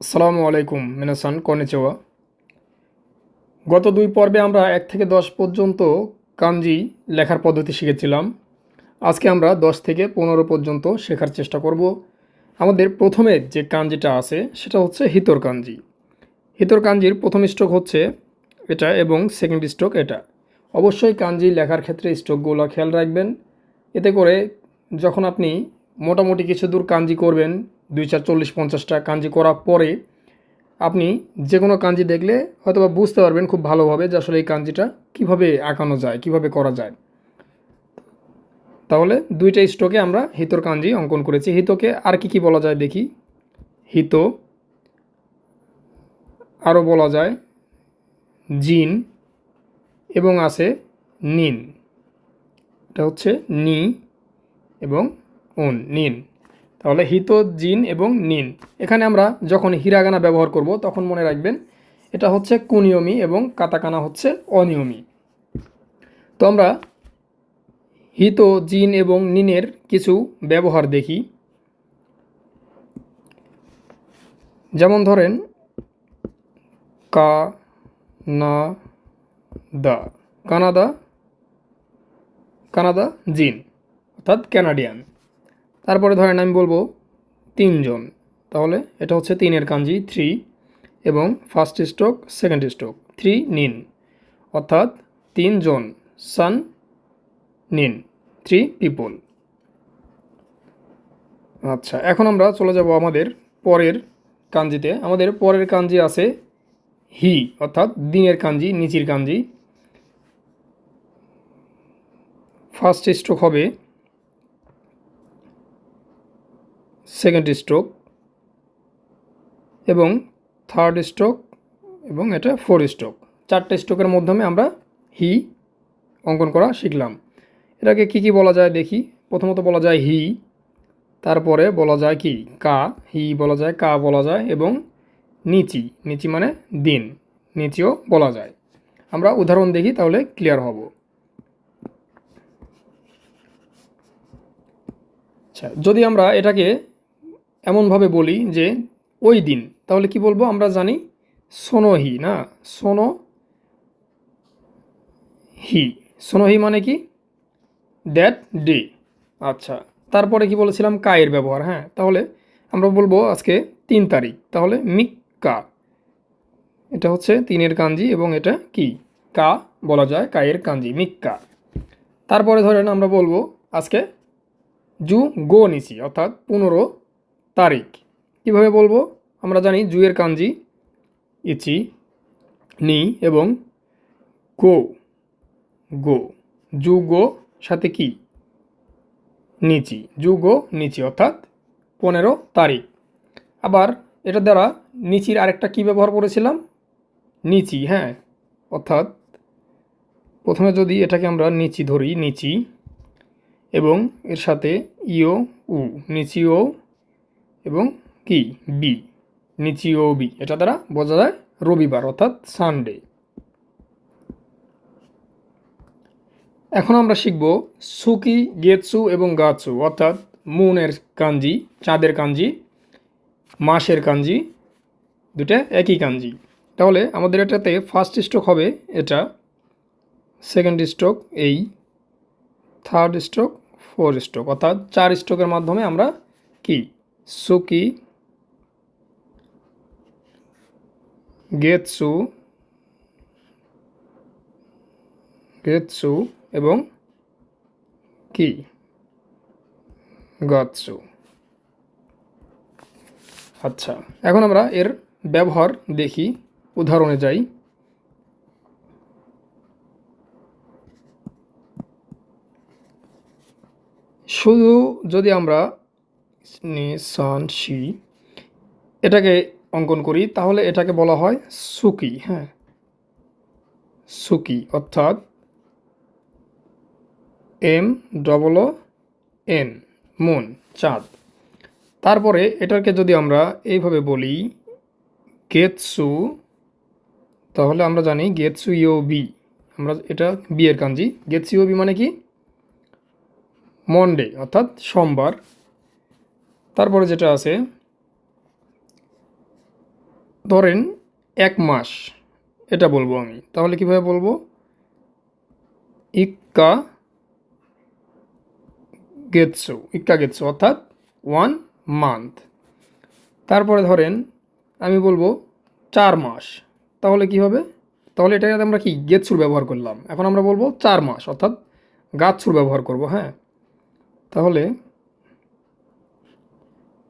আসসালামু আলাইকুম মিনাসান কনেচিওয়া। গত দুই পর্বে আমরা 1 থেকে 10 পর্যন্ত কাঞ্জি লেখার পদ্ধতি শিখেছিলাম। আজকে আমরা 10 থেকে 15 পর্যন্ত শেখার চেষ্টা করব। আমাদের প্রথমে যে কাঞ্জিটা আছে সেটা হচ্ছে হিতর কাঞ্জি। হিতর কাঞ্জির প্রথম স্ট্রোক হচ্ছে এটা এবং সেকেন্ড স্ট্রোক এটা। অবশ্যই কাঞ্জি লেখার ক্ষেত্রে স্ট্রোকগুলো খেয়াল রাখবেন। এতে করে যখন আপনি মোটামুটি কিছু দূর কাঞ্জি করবেন, 2 4 40 50টা কাঞ্জি করার পরে আপনি যে কোনো কাঞ্জি দেখলে হয়তোবা বুঝতে পারবেন খুব ভালোভাবে যে আসলে এই কাঞ্জিটা কিভাবে আঁকানো যায়, কিভাবে করা যায়। তাহলে দুইটা স্ট্রোকে আমরা হিতর কাঞ্জি অঙ্কন করেছি। হিতকে আর কি কি বলা যায় দেখি। হিত, আরও বলা যায় জিন, এবং আছে নিন। এটা হচ্ছে নি এবং উন, নিন। তাহলে হিত, জিন এবং নিন। এখানে আমরা যখন হিরাগানা ব্যবহার করব তখন মনে রাখবেন এটা হচ্ছে কুনিয়মি এবং কাতাকানা হচ্ছে অনিয়মি। তো আমরা হিত, জিন এবং নিনের কিছু ব্যবহার দেখি। যেমন ধরেন কা না দা, কানাডা, কানাডা জিন অর্থাৎ ক্যানাডিয়ান। তারপরে ধরেন আমি বলবো তিনজন, তাহলে এটা হচ্ছে তিনের কাঞ্জি থ্রি, এবং first stroke second stroke three নিন অর্থাৎ তিনজন, সান নিন, থ্রি পিপল। আচ্ছা, এখন আমরা চলে যাব আমাদের পরের কাঞ্জিতে। আমাদের পরের কাঞ্জি আছে হি অর্থাৎ দিনের কাঞ্জি, নিচির কাঞ্জি। ফার্স্ট স্ট্রোক হবে সেকেন্ড স্ট্রোক এবং থার্ড স্ট্রোক এবং এটা ফোর স্ট্রোক। চারটে স্ট্রোকের মাধ্যমে আমরা হি অঙ্কন করা শিখলাম। এটাকে কি কি বলা যায় দেখি। প্রথমত বলা যায় হি, তারপরে বলা যায় কি কা, হি বলা যায়, কা বলা যায়, এবং নিচি, নিচি মানে দিন, নিচিও বলা যায়। আমরা উদাহরণ দেখি তাহলে ক্লিয়ার হব। আচ্ছা, যদি আমরা এটাকে এমনভাবে বলি যে ওই দিন, তাহলে কি বলবো? আমরা জানি সোনোহি, না সোনো হি, সোনোহি মানে কি দ্যাট ডে। আচ্ছা, তারপরে কি বলেছিলাম কায়ের ব্যবহার। হ্যাঁ, তাহলে আমরা বলবো আজকে 3 তারিখ, তাহলে মিক্কা। এটা হচ্ছে তিনের কাঞ্জি এবং এটা কি কা বলা যায়, কায়ের কাঞ্জি মিক্কা। তারপরে ধরেন আমরা বলবো আজকে জু গো নিচি অর্থাৎ 15 তারিখ। কীভাবে বলবো? আমরা জানি জুয়ের কাঞ্জি ইচি, নি এবং গো, গো, জু গো সাথে কি নিচি, জু গো নিচি অর্থাৎ 15 তারিখ। আবার এটা দ্বারা নিচির আরেকটা কি ব্যবহার করেছিলাম? নিচি। হ্যাঁ, অর্থাৎ প্রথমে যদি এটাকে আমরা নিচি ধরি, নিচি, এবং এর সাথে ইও উ, নিচি ও, এবং কি বি, নিচি ও বি। এটা দ্বারা বোঝা যায় রবিবার অর্থাৎ সানডে। এখন আমরা শিখব সুকি, গেতসু এবং গাতসু অর্থাৎ মুনের কাঞ্জি, চাঁদের কাঞ্জি, মাসের কাঞ্জি, দুটা একই কাঞ্জি। তাহলে আমাদের এটাতে ফার্স্ট স্ট্রোক হবে এটা, সেকেন্ড স্ট্রোক এই, থার্ড স্ট্রোক ফোর স্ট্রোক অর্থাৎ 4 স্ট্রোকের মাধ্যমে আমরা কি সুকি, গেতসু, গেতসু এবং কি গাতসু। আচ্ছা, এখন আমরা এর ব্যবহার দেখি, উদাহরণে যাই। শুধু যদি আমরা সান শি এটাকে অঙ্কন করি তাহলে এটাকে বলা হয় সুকি। হ্যাঁ, সুকি অর্থাৎ M double O N, moon, চাঁদ। তারপরে এটাকে যদি আমরা এইভাবে বলি গেতসু, তাহলে আমরা জানি গেতসু ইও বি, আমরা এটা বিয়ের কাঞ্জি। গেতসু ইও বি মানে কি মন্ডে অর্থাৎ সোমবার। তারপরে যেটা আছে ধরেন 1 মাস, এটা বলবো আমি। তাহলে কিভাবে বলবো? ইক্কা ইক্কা গেতসু অর্থাৎ 1 মান্থ। তারপরে ধরেন আমি বলবো 4 মাস, তাহলে কি হবে? তাহলে এটাকে আমরা কি গেতসুর ব্যবহার করলাম। এখন আমরা বলবো 4 মাস অর্থাৎ গাতসুর ব্যবহার করব। হ্যাঁ, তাহলে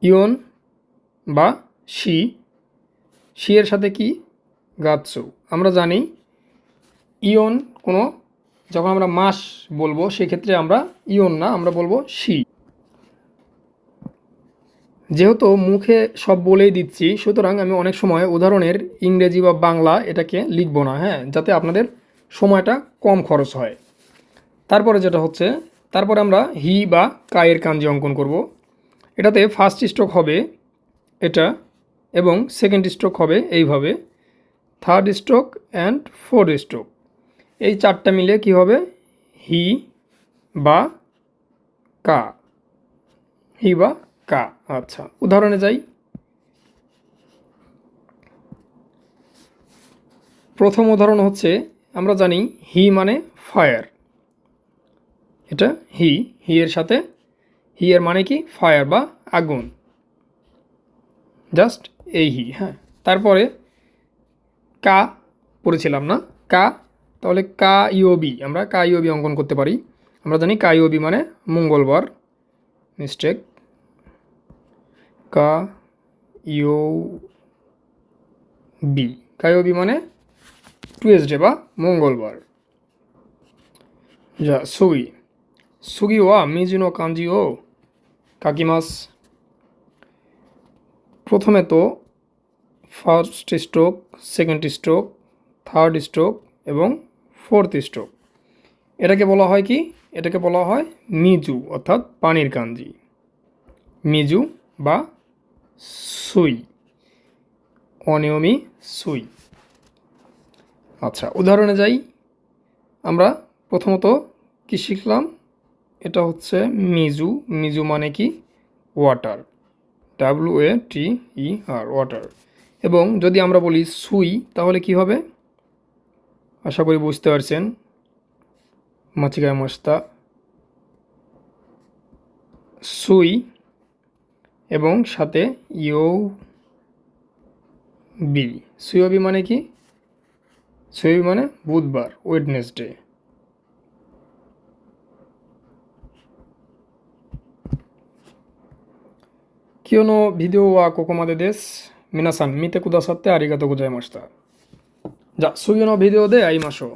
ইয়ন বা শি, শি এর সাথে কি গাতসু। আমরা জানি ইয়ন কোনো, যখন আমরা মাস বলবো সেক্ষেত্রে আমরা ইয়ন না, আমরা বলবো শি। যেহেতু মুখে সব বলেই দিচ্ছি, সুতরাং আমি অনেক সময় উদাহরণের ইংরেজি বা বাংলা এটাকে লিখবো না, হ্যাঁ, যাতে আপনাদের সময়টা কম খরচ হয়। তারপরে যেটা হচ্ছে, তারপরে আমরা হি বা কায়ের কাঞ্জি অঙ্কন করব। এটাতে ফার্স্ট স্ট্রোক হবে এটা, এবং সেকেন্ড স্ট্রোক হবে এইভাবে, third stroke and fourth stroke. এই চারটা মিলে কি হবে? হি বা কা, হি বা কা। আচ্ছা, উদাহরণে যাই। প্রথম উদাহরণ হচ্ছে, আমরা জানি হি মানে ফায়ার, এটা হি, হি এর সাথে, হি এর মানে কি ফায়ার বা আগুন, জাস্ট এই হি। হ্যাঁ, তারপরে কা পড়েছিলাম না, কা, তাহলে কা ইওবি, আমরা কা ইওবি অঙ্কন করতে পারি। আমরা জানি কা ইওবি মানে মঙ্গলবার, মিস্টেক, কা ইও বি, কা ইওবি মানে টুয়েসডে বা মঙ্গলবার। যা সুগি, সুগি ওয়া মিজি নো কাঞ্জি ও কাকিমাস। প্রথমে তো first stroke, second stroke, third stroke এবং ফোর্থ স্ট্রোক। এটাকে বলা হয় কি? এটাকে বলা হয় মিজু অর্থাৎ পানির কাঞ্জি, মিজু বা সুই, অনিয়মি সুই। আচ্ছা, উদাহরণে যাই। আমরা প্রথমত কি শিখলাম? এটা হচ্ছে মিজু, মিজু মানে কি ওয়াটার, WATER, ওয়াটার। এবং যদি আমরা বলি সুই, তাহলে কি হবে? আশা করি বুঝতে পারছেন, মাচিগায় মস্তা, সুই এবং সাথে ইউ বি। সুইওবি মানে কি? সুইবি মানে বুধবার, ওয়েডনেসডে। কিয় নো ভিডিও ওয়া কোকোমাদে দেস মিনাসান মিতে কুদাসাতে আরিগাতো গোজাইমাস্তা। যা সুইও নো ভিডিও দে আইমাশো।